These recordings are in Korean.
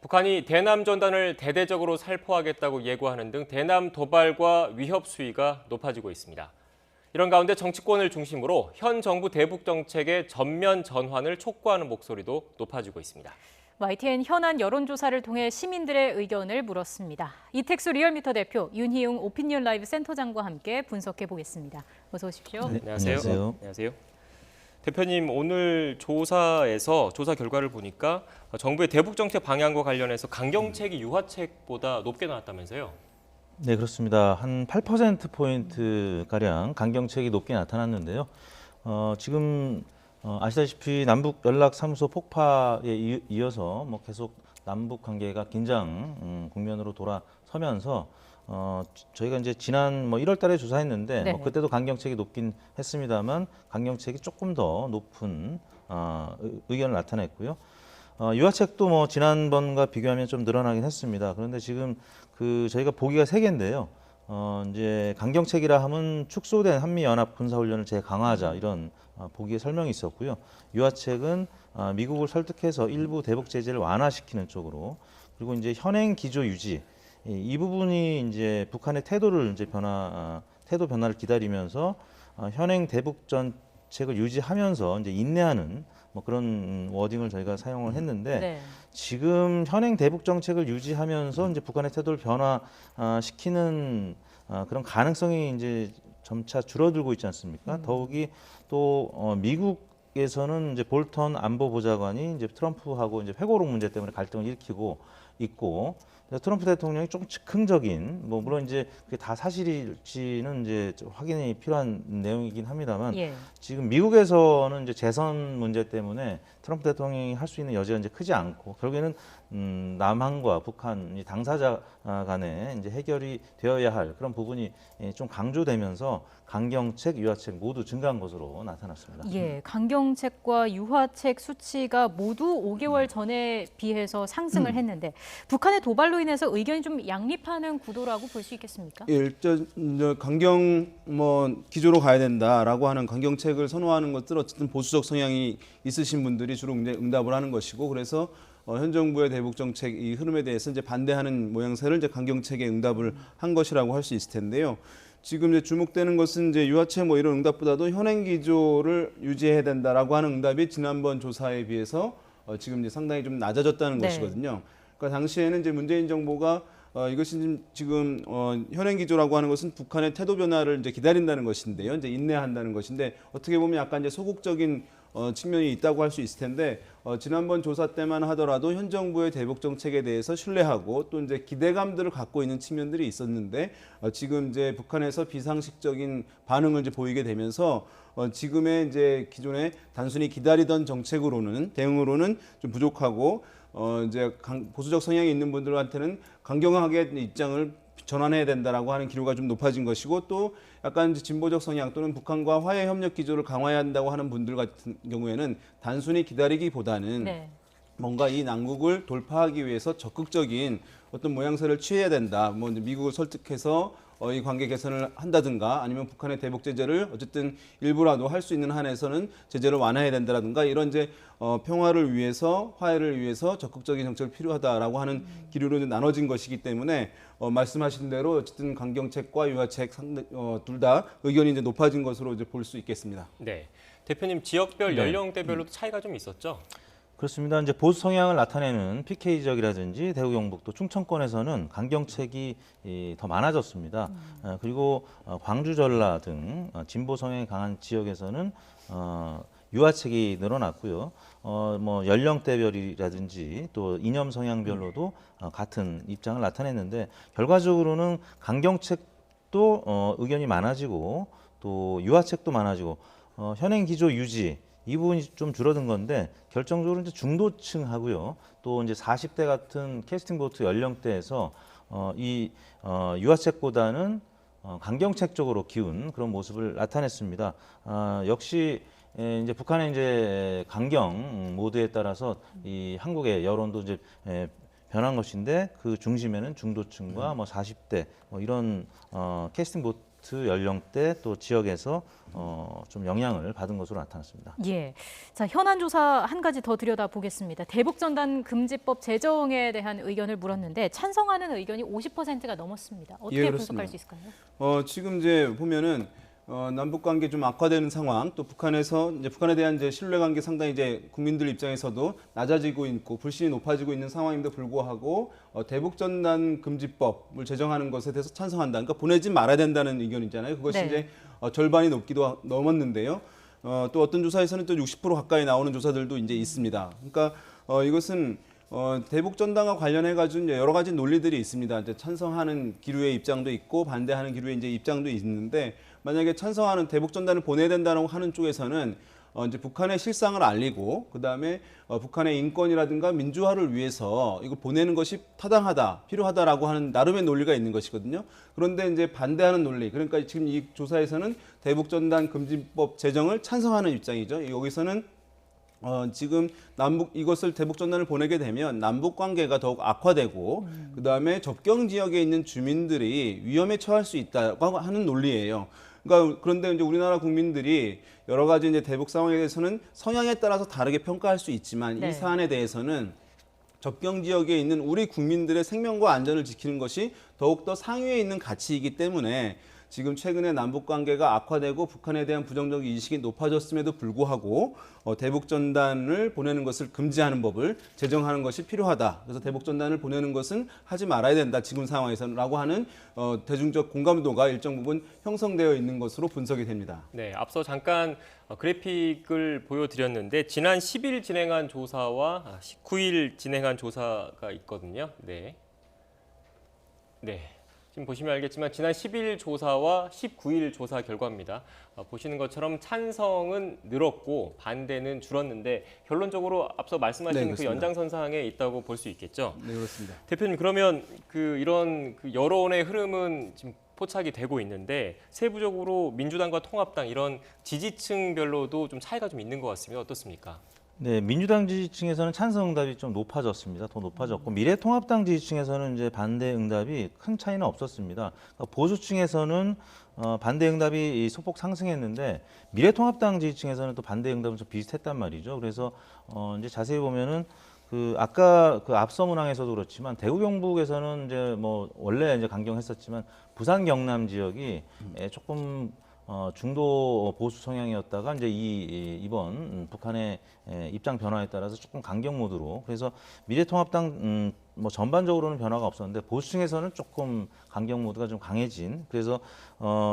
북한이 대남 전단을 대대적으로 살포하겠다고 예고하는 등 대남 도발과 위협 수위가 높아지고 있습니다. 이런 가운데 정치권을 중심으로 현 정부 대북 정책의 전면 전환을 촉구하는 목소리도 높아지고 있습니다. YTN 현안 여론조사를 통해 시민들의 의견을 물었습니다. 이택수 리얼미터 대표, 윤희용 오피니언 라이브 센터장과 함께 분석해 보겠습니다. 어서 오십시오. 네, 안녕하세요. 안녕하세요. 대표님, 오늘 조사에서 조사 결과를 보니까 정부의 대북 정책 방향과 관련해서 강경책이 유화책보다 높게 나왔다면서요? 네, 그렇습니다. 한 8%포인트가량 강경책이 높게 나타났는데요. 지금 아시다시피 남북 연락사무소 폭파에 이어서 계속 남북 관계가 긴장 국면으로 돌아서면서 저희가 이제 지난 1월 달에 조사했는데 네. 그때도 강경책이 높긴 했습니다만 강경책이 조금 더 높은 의견을 나타냈고요. 유화책도 지난번과 비교하면 좀 늘어나긴 했습니다. 그런데 지금 저희가 보기가 세 개인데요. 이제 강경책이라 하면 축소된 한미연합 군사훈련을 재강화하자 이런 보기의 설명이 있었고요. 유화책은 미국을 설득해서 일부 대북 제재를 완화시키는 쪽으로, 그리고 이제 현행 기조 유지, 이 부분이 이제 북한의 태도를 이제 태도 변화를 기다리면서 현행 대북 정책을 유지하면서 이제 인내하는 그런 워딩을 저희가 사용을 했는데, 네. 지금 현행 대북 정책을 유지하면서 이제 북한의 태도를 변화시키는 그런 가능성이 이제 점차 줄어들고 있지 않습니까? 더욱이 또 미국에서는 이제 볼턴 안보보좌관이 이제 트럼프하고 이제 회고록 문제 때문에 갈등을 일으키고 있고, 트럼프 대통령이 조금 즉흥적인, 물론 이제 그게 다 사실일지는 이제 확인이 필요한 내용이긴 합니다만, 예. 지금 미국에서는 이제 재선 문제 때문에 트럼프 대통령이 할 수 있는 여지가 이제 크지 않고, 결국에는 남한과 북한 당사자 간에 이제 해결이 되어야 할 그런 부분이 좀 강조되면서 강경책, 유화책 모두 증가한 것으로 나타났습니다. 예, 강경책과 유화책 수치가 모두 5개월 전에 비해서 상승을 했는데 북한의 도발로 인해서 의견이 좀 양립하는 구도라고 볼 수 있겠습니까? 예, 일단 강경 기조로 가야 된다라고 하는 강경책을 선호하는 것들, 어쨌든 보수적 성향이 있으신 분들이 주로 이제 응답을 하는 것이고, 그래서 현 정부의 대북 정책 이 흐름에 대해서 이제 반대하는 모양새를 이제 강경책에 응답을 한 것이라고 할 수 있을 텐데요. 지금 이제 주목되는 것은 이제 유화책 이런 응답보다도 현행 기조를 유지해야 된다라고 하는 응답이 지난번 조사에 비해서 지금 이제 상당히 좀 낮아졌다는 네. 것이거든요. 그러니까 당시에는 이제 문재인 정부가 이것이 지금 현행 기조라고 하는 것은 북한의 태도 변화를 이제 기다린다는 것인데요, 이제 인내한다는 것인데, 어떻게 보면 약간 이제 소극적인 측면이 있다고 할 수 있을 텐데, 지난번 조사 때만 하더라도 현 정부의 대북 정책에 대해서 신뢰하고 또 이제 기대감들을 갖고 있는 측면들이 있었는데, 지금 이제 북한에서 비상식적인 반응을 이제 보이게 되면서 지금의 이제 기존에 단순히 기다리던 정책으로는 대응으로는 좀 부족하고, 이제 보수적 성향이 있는 분들한테는 강경하게 입장을 전환해야 된다라고 하는 기류가 좀 높아진 것이고, 또 약간 진보적 성향 또는 북한과 화해 협력 기조를 강화해야 한다고 하는 분들 같은 경우에는 단순히 기다리기보다는 네. 뭔가 이 난국을 돌파하기 위해서 적극적인 어떤 모양새를 취해야 된다. 이제 미국을 설득해서 이 관계 개선을 한다든가, 아니면 북한의 대북 제재를 어쨌든 일부라도 할 수 있는 한에서는 제재를 완화해야 된다라든가, 이런 이제 평화를 위해서, 화해를 위해서 적극적인 정책이 필요하다라고 하는 기류로 이제 나눠진 것이기 때문에 말씀하신 대로 어쨌든 강경책과 유화책 둘 다 의견이 이제 높아진 것으로 이제 볼 수 있겠습니다. 네. 대표님, 지역별, 네. 연령대별로도 차이가 좀 있었죠? 그렇습니다. 이제 보수 성향을 나타내는 PK 지역이라든지 대구 경북 또 충청권에서는 강경책이 더 많아졌습니다. 그리고 광주 전라 등 진보 성향이 강한 지역에서는 유화책이 늘어났고요. 연령대별이라든지 또 이념 성향별로도 같은 입장을 나타냈는데, 결과적으로는 강경책도 의견이 많아지고 또 유화책도 많아지고 현행 기조 유지, 이 부분이 좀 줄어든 건데, 결정적으로 이제 중도층하고요, 또 이제 40대 같은 캐스팅 보트 연령대에서 유화책보다는 강경책 쪽으로 기운 그런 모습을 나타냈습니다. 역시 이제 북한의 이제 강경 모드에 따라서 이 한국의 여론도 이제 변한 것인데, 그 중심에는 중도층과 40대 이런 캐스팅 보트 게스트 연령대 또 지역에서 좀 영향을 받은 것으로 나타났습니다. 예. 자, 현안 조사 한 가지 더 들여다보겠습니다. 대북전단 금지법 제정에 대한 의견을 물었는데 찬성하는 의견이 50%가 넘었습니다. 어떻게 예, 분석할 그렇습니다. 수 있을까요? 지금 이제 보면은 남북 관계 좀 악화되는 상황, 또 북한에서 이제 북한에 대한 이제 신뢰 관계 상당히 이제 국민들 입장에서도 낮아지고 있고 불신이 높아지고 있는 상황임에도 불구하고 대북 전단 금지법을 제정하는 것에 대해서 찬성한다. 그러니까 보내지 말아야 된다는 의견이잖아요. 그것이 네. 이제 절반이 넘었는데요. 또 어떤 조사에서는 또 60% 가까이 나오는 조사들도 이제 있습니다. 그러니까 이것은 대북 전단과 관련해 가지고 여러 가지 논리들이 있습니다. 이제 찬성하는 기류의 입장도 있고 반대하는 기류의 이제 입장도 있는데 만약에 찬성하는 대북 전단을 보내야 된다고 하는 쪽에서는 이제 북한의 실상을 알리고 그다음에 북한의 인권이라든가 민주화를 위해서 이거 보내는 것이 타당하다, 필요하다라고 하는 나름의 논리가 있는 것이거든요. 그런데 이제 반대하는 논리, 그러니까 지금 이 조사에서는 대북 전단 금지법 제정을 찬성하는 입장이죠. 여기서는 지금 이것을 대북 전단을 보내게 되면 남북 관계가 더욱 악화되고 그다음에 접경 지역에 있는 주민들이 위험에 처할 수 있다고 하는 논리예요. 그러니까 그런데 이제 우리나라 국민들이 여러 가지 이제 대북 상황에 대해서는 성향에 따라서 다르게 평가할 수 있지만 네. 이 사안에 대해서는 접경 지역에 있는 우리 국민들의 생명과 안전을 지키는 것이 더욱더 상위에 있는 가치이기 때문에 지금 최근에 남북 관계가 악화되고 북한에 대한 부정적 인식이 높아졌음에도 불구하고 대북 전단을 보내는 것을 금지하는 법을 제정하는 것이 필요하다. 그래서 대북 전단을 보내는 것은 하지 말아야 된다. 지금 상황에서는라고 하는 대중적 공감도가 일정 부분 형성되어 있는 것으로 분석이 됩니다. 네, 앞서 잠깐 그래픽을 보여드렸는데 지난 10일 진행한 조사와 19일 진행한 조사가 있거든요. 네. 네. 지금 보시면 알겠지만 지난 10일 조사와 19일 조사 결과입니다. 보시는 것처럼 찬성은 늘었고 반대는 줄었는데 결론적으로 앞서 말씀하신 네, 그 연장선상에 있다고 볼 수 있겠죠. 네, 그렇습니다. 대표님 그러면 이런 여론의 흐름은 지금 포착이 되고 있는데 세부적으로 민주당과 통합당 이런 지지층별로도 좀 차이가 좀 있는 것 같습니다. 어떻습니까? 네, 민주당 지지층에서는 찬성 응답이 좀 높아졌습니다. 더 높아졌고 미래통합당 지지층에서는 이제 반대 응답이 큰 차이는 없었습니다. 그러니까 보수층에서는 반대 응답이 소폭 상승했는데 미래통합당 지지층에서는 또 반대 응답은 좀 비슷했단 말이죠. 그래서 이제 자세히 보면은 아까 앞서 문항에서도 그렇지만 대구 경북에서는 이제 뭐 원래 이제 강경했었지만 부산 경남 지역이 조금 중도 보수 성향이었다가 이제 이번 북한의 입장 변화에 따라서 조금 강경 모드로 그래서 미래통합당 뭐 전반적으로는 변화가 없었는데 보수층에서는 조금 강경 모드가 좀 강해진 그래서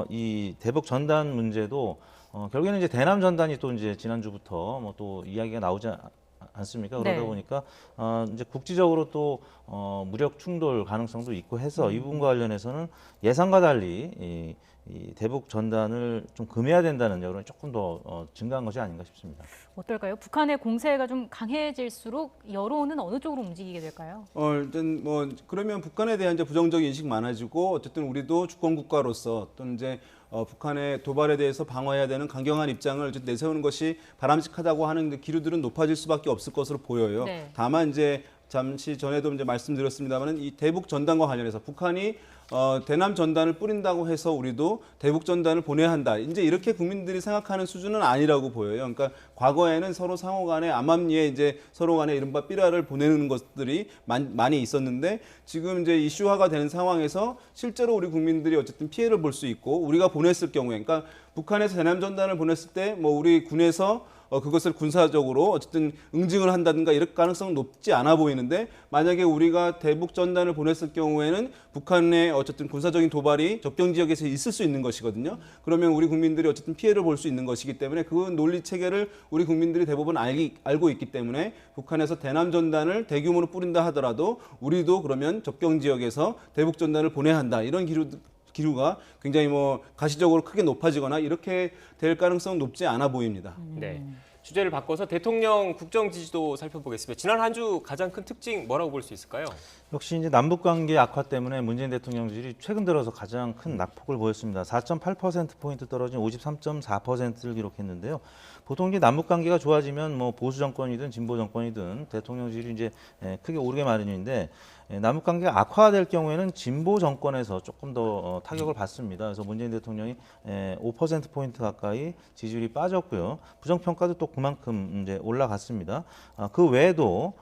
이 대북 전단 문제도 결국에는 이제 대남 전단이 또 이제 지난주부터 뭐 또 이야기가 나오지 않습니까? 그러다 네. 보니까 이제 국지적으로 또 무력 충돌 가능성도 있고 해서 이 부분과 관련해서는 예상과 달리 이 대북 전단을 좀 금해야 된다는 여론이 조금 더 증가한 것이 아닌가 싶습니다. 어떨까요? 북한의 공세가 좀 강해질수록 여론은 어느 쪽으로 움직이게 될까요? 일단 뭐 그러면 북한에 대한 이제 부정적 인식 많아지고 어쨌든 우리도 주권 국가로서 또는 이제 북한의 도발에 대해서 방어해야 되는 강경한 입장을 내세우는 것이 바람직하다고 하는 기류들은 높아질 수밖에 없을 것으로 보여요. 네. 다만 이제 잠시 전에도 이제 말씀드렸습니다만은 이 대북 전단과 관련해서 북한이 대남 전단을 뿌린다고 해서 우리도 대북 전단을 보내야 한다. 이제 이렇게 국민들이 생각하는 수준은 아니라고 보여요. 그러니까 과거에는 서로 상호간에 암암리에 이제 서로 간에 이른바 삐라를 보내는 것들이 많이 있었는데 지금 이제 이슈화가 되는 상황에서 실제로 우리 국민들이 어쨌든 피해를 볼 수 있고 우리가 보냈을 경우에 그러니까 북한에서 대남 전단을 보냈을 때 뭐 우리 군에서 그것을 군사적으로 어쨌든 응징을 한다든가 이럴 가능성은 높지 않아 보이는데 만약에 우리가 대북 전단을 보냈을 경우에는 북한의 어쨌든 군사적인 도발이 접경 지역에서 있을 수 있는 것이거든요. 그러면 우리 국민들이 어쨌든 피해를 볼 수 있는 것이기 때문에 그 논리 체계를 우리 국민들이 대부분 알고 있기 때문에 북한에서 대남 전단을 대규모로 뿌린다 하더라도 우리도 그러면 접경 지역에서 대북 전단을 보내야 한다. 이런 기류가 굉장히 뭐 가시적으로 크게 높아지거나 이렇게 될 가능성은 높지 않아 보입니다. 네. 주제를 바꿔서 대통령 국정 지지도 살펴보겠습니다. 지난 한 주 가장 큰 특징 뭐라고 볼 수 있을까요? 역시 이제 남북 관계 악화 때문에 문재인 대통령 지지율이 최근 들어서 가장 큰 낙폭을 보였습니다. 4.8%포인트 떨어진 53.4%를 기록했는데요. 보통 이제 남북 관계가 좋아지면 뭐 보수 정권이든 진보 정권이든 대통령 지지율이 이제 크게 오르게 마련인데 남북 관계가 악화될 경우에는 진보 정권에서 조금 더 타격을 받습니다. 그래서 문재인 대통령이 5%포인트 가까이 지지율이 빠졌고요. 부정평가도 또 그만큼 이제 올라갔습니다. 그 외에도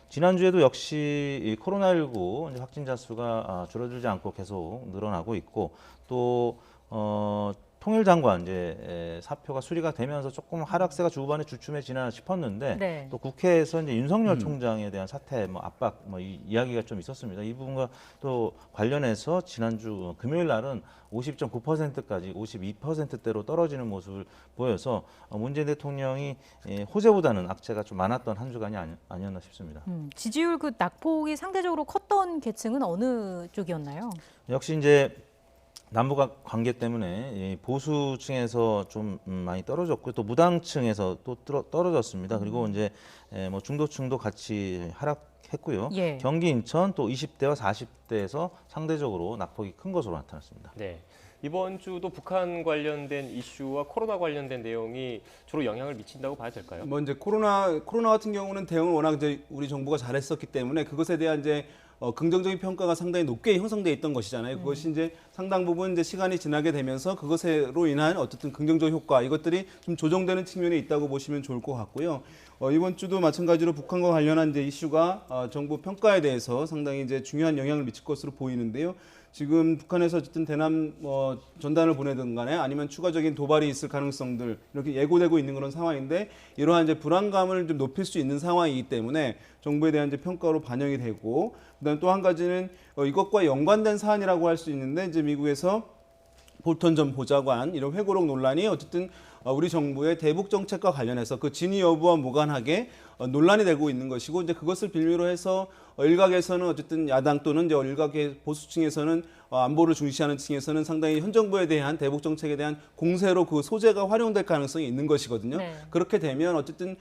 지난주에도 역시 이 코로나19 이제 확진자 수가 줄어들지 않고 계속 늘어나고 있고 또 통일장관 이제 사표가 수리가 되면서 조금 하락세가 주후반에 주춤해지나 싶었는데 네. 또 국회에서 이제 윤석열 총장에 대한 사퇴 뭐 압박 뭐 이야기가 좀 있었습니다. 이 부분과 또 관련해서 지난주 금요일 날은 50.9%까지 52%대로 떨어지는 모습을 보여서 문재인 대통령이 호재보다는 악재가 좀 많았던 한 주간이 아니었나 싶습니다. 지지율 그 낙폭이 상대적으로 컸던 계층은 어느 쪽이었나요? 역시 이제 남북 관계 때문에 보수층에서 좀 많이 떨어졌고 또 무당층에서 또 떨어졌습니다. 그리고 이제 뭐 중도층도 같이 하락했고요. 예. 경기 인천 또 20대와 40대에서 상대적으로 낙폭이 큰 것으로 나타났습니다. 네. 이번 주도 북한 관련된 이슈와 코로나 관련된 내용이 주로 영향을 미친다고 봐야 될까요? 뭐 이제 코로나 같은 경우는 대응을 워낙 이제 우리 정부가 잘했었기 때문에 그것에 대한 이제 긍정적인 평가가 상당히 높게 형성돼 있던 것이잖아요. 그것이 이제 상당 부분 이제 시간이 지나게 되면서 그것으로 인한 어쨌든 긍정적 효과 이것들이 좀 조정되는 측면이 있다고 보시면 좋을 것 같고요. 이번 주도 마찬가지로 북한과 관련한 이제 이슈가 정부 평가에 대해서 상당히 이제 중요한 영향을 미칠 것으로 보이는데요. 지금 북한에서 어쨌든 대남 전단을 보내든 간에 아니면 추가적인 도발이 있을 가능성들 이렇게 예고되고 있는 그런 상황인데 이러한 이제 불안감을 좀 높일 수 있는 상황이기 때문에 정부에 대한 이제 평가로 반영이 되고 그다음 또 한 가지는 이것과 연관된 사안이라고 할 수 있는데 이제 미국에서 볼턴 전 보좌관 이런 회고록 논란이 어쨌든 우리 정부의 대북 정책과 관련해서 그 진위 여부와 무관하게 논란이 되고 있는 것이고 이제 그것을 빌미로 해서 일각에서는 어쨌든 야당 또는 이제 일각의 보수층에서는 안보를 중시하는 층에서는 상당히 현 정부에 대한 대북 정책에 대한 공세로 그 소재가 활용될 가능성이 있는 것이거든요. 네. 그렇게 되면 어쨌든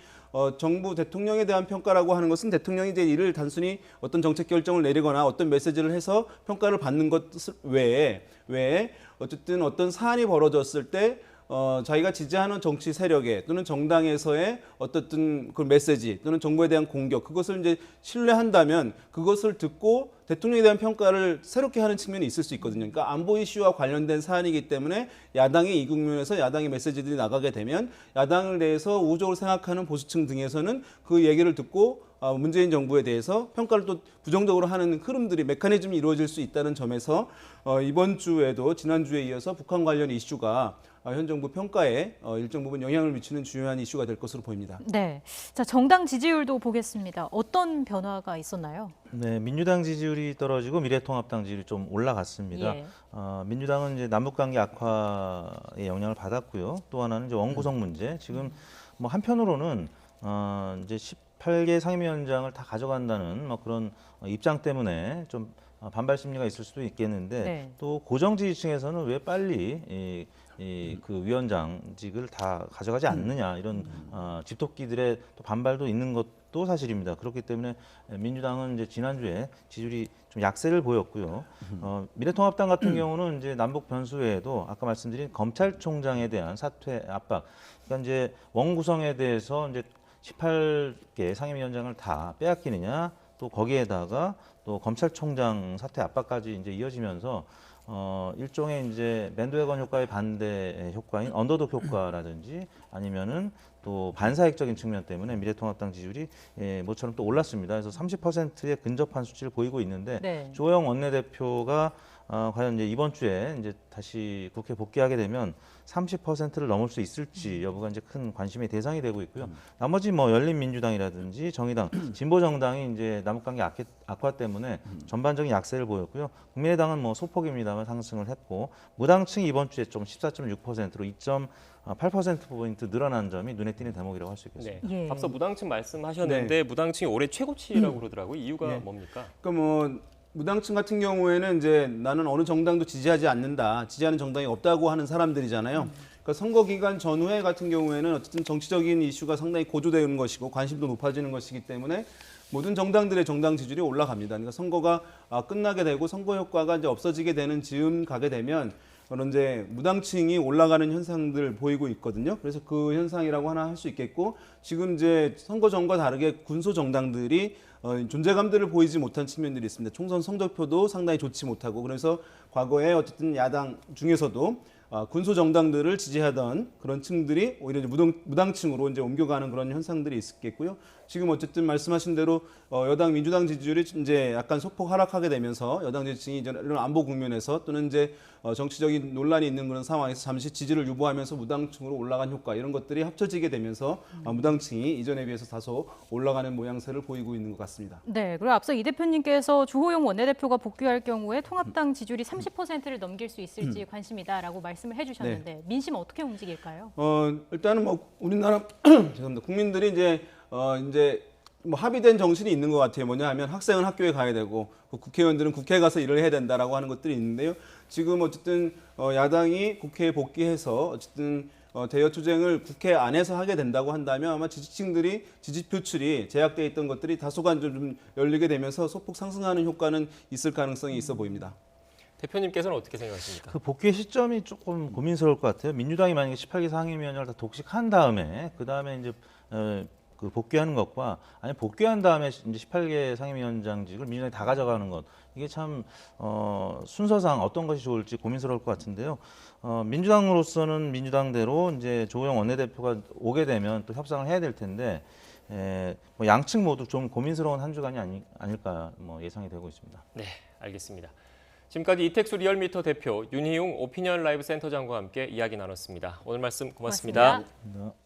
정부 대통령에 대한 평가라고 하는 것은 대통령이 이제 이를 단순히 어떤 정책 결정을 내리거나 어떤 메시지를 해서 평가를 받는 것 외에 어쨌든 어떤 사안이 벌어졌을 때 자기가 지지하는 정치 세력에 또는 정당에서의 어떤 그 메시지 또는 정부에 대한 공격 그것을 이제 신뢰한다면 그것을 듣고 대통령에 대한 평가를 새롭게 하는 측면이 있을 수 있거든요. 그러니까 안보 이슈와 관련된 사안이기 때문에 야당이 이 국면에서 야당의 메시지들이 나가게 되면 야당을 대해서 우호적으로 생각하는 보수층 등에서는 그 얘기를 듣고 문재인 정부에 대해서 평가를 또 부정적으로 하는 흐름들이 메커니즘이 이루어질 수 있다는 점에서 이번 주에도 지난주에 이어서 북한 관련 이슈가 현 정부 평가에 일정 부분 영향을 미치는 중요한 이슈가 될 것으로 보입니다. 네. 자, 정당 지지율도 보겠습니다. 어떤 변화가 있었나요? 네, 민주당 지지율이 떨어지고 미래통합당 지지율이 좀 올라갔습니다. 예. 민주당은 이제 남북관계 악화의 영향을 받았고요. 또 하나는 이제 원구성 문제. 지금 뭐 한편으로는 이제 18개 상임위원장을 다 가져간다는 뭐 그런 입장 때문에 좀 반발 심리가 있을 수도 있겠는데 네. 또 고정 지지층에서는 왜 빨리 그 위원장직을 다 가져가지 않느냐 이런 집토끼들의 또 반발도 있는 것도 사실입니다. 그렇기 때문에 민주당은 이제 지난주에 지지율이 좀 약세를 보였고요. 미래통합당 같은 경우는 이제 남북 변수 외에도 아까 말씀드린 검찰총장에 대한 사퇴 압박, 그러니까 이제 원구성에 대해서 이제 18개 상임위원장을 다 빼앗기느냐, 또 거기에다가 또 검찰총장 사퇴 압박까지 이제 이어지면서 일종의 이제 밴드웨건 효과의 반대 효과인 언더독 효과라든지 아니면은 또 반사익적인 측면 때문에 미래통합당 지지율이 모처럼 또 올랐습니다. 그래서 30%에 근접한 수치를 보이고 있는데 네. 주호영 원내대표가 과연 이제 이번 주에 이제 다시 국회 복귀하게 되면 30%를 넘을 수 있을지 여부가 이제 큰 관심의 대상이 되고 있고요. 나머지 뭐 열린민주당이라든지 정의당, 진보정당이 이제 남북관계 악화 때문에 전반적인 약세를 보였고요. 국민의당은 뭐 소폭입니다만 상승을 했고 무당층이 이번 주에 좀 14.6%로 2.8%포인트 늘어난 점이 눈에 띄는 대목이라고 할 수 있겠습니다. 네. 예. 앞서 무당층 말씀하셨는데 무당층이 올해 최고치라고 그러더라고요. 이유가 네. 뭡니까? 그러니까 뭐 무당층 같은 경우에는 이제 나는 어느 정당도 지지하지 않는다, 지지하는 정당이 없다고 하는 사람들이잖아요. 그러니까 선거 기간 전후에 같은 경우에는 어쨌든 정치적인 이슈가 상당히 고조되는 것이고 관심도 높아지는 것이기 때문에 모든 정당들의 정당 지지율이 올라갑니다. 그러니까 선거가 끝나게 되고 선거 효과가 이제 없어지게 되는 즈음 가게 되면 그런 이제 무당층이 올라가는 현상들 보이고 있거든요. 그래서 그 현상이라고 하나 할 수 있겠고 지금 이제 선거 전과 다르게 군소 정당들이 존재감들을 보이지 못한 측면들이 있습니다. 총선 성적표도 상당히 좋지 못하고 그래서 과거에 어쨌든 야당 중에서도 군소 정당들을 지지하던 그런 층들이 오히려 이제 무당층으로 이제 옮겨가는 그런 현상들이 있겠고요. 지금 어쨌든 말씀하신 대로 여당 민주당 지지율이 이제 약간 소폭 하락하게 되면서 여당 지지층이 이런 안보 국면에서 또는 이제 정치적인 논란이 있는 그런 상황에서 잠시 지지를 유보하면서 무당층으로 올라간 효과 이런 것들이 합쳐지게 되면서 무당층이 이전에 비해서 다소 올라가는 모양새를 보이고 있는 것 같습니다. 네, 그리고 앞서 이 대표님께서 주호영 원내대표가 복귀할 경우에 통합당 지지율이 30%를 넘길 수 있을지 관심이다라고 말씀을 해주셨는데 민심 어떻게 움직일까요? 일단은 뭐 우리나라 죄송합니다. 국민들이 이제 뭐 합의된 정신이 있는 것 같아요. 뭐냐 하면 학생은 학교에 가야 되고 국회의원들은 국회에 가서 일을 해야 된다라고 하는 것들이 있는데요. 지금 어쨌든 야당이 국회에 복귀해서 어쨌든 대여 투쟁을 국회 안에서 하게 된다고 한다면 아마 지지층들이 지지 표출이 제약돼 있던 것들이 다소간 좀 열리게 되면서 소폭 상승하는 효과는 있을 가능성이 있어 보입니다. 대표님께서는 어떻게 생각하십니까? 그 복귀의 시점이 조금 고민스러울 것 같아요. 민주당이 만약에 18기 상임위원장을 다 독식한 다음에 그 다음에 이제 그 복귀하는 것과 아니 복귀한 다음에 이제 18개 상임위원장직을 민주당이 다 가져가는 것 이게 참 순서상 어떤 것이 좋을지 고민스러울 것 같은데요. 민주당으로서는 민주당대로 이제 조호영 원내대표가 오게 되면 또 협상을 해야 될 텐데 뭐 양측 모두 좀 고민스러운 한 주간이 아닐까 뭐 예상이 되고 있습니다. 네, 알겠습니다. 지금까지 이택수 리얼미터 대표, 윤희용 오피니언 라이브 센터장과 함께 이야기 나눴습니다. 오늘 말씀 고맙습니다. 고맙습니다.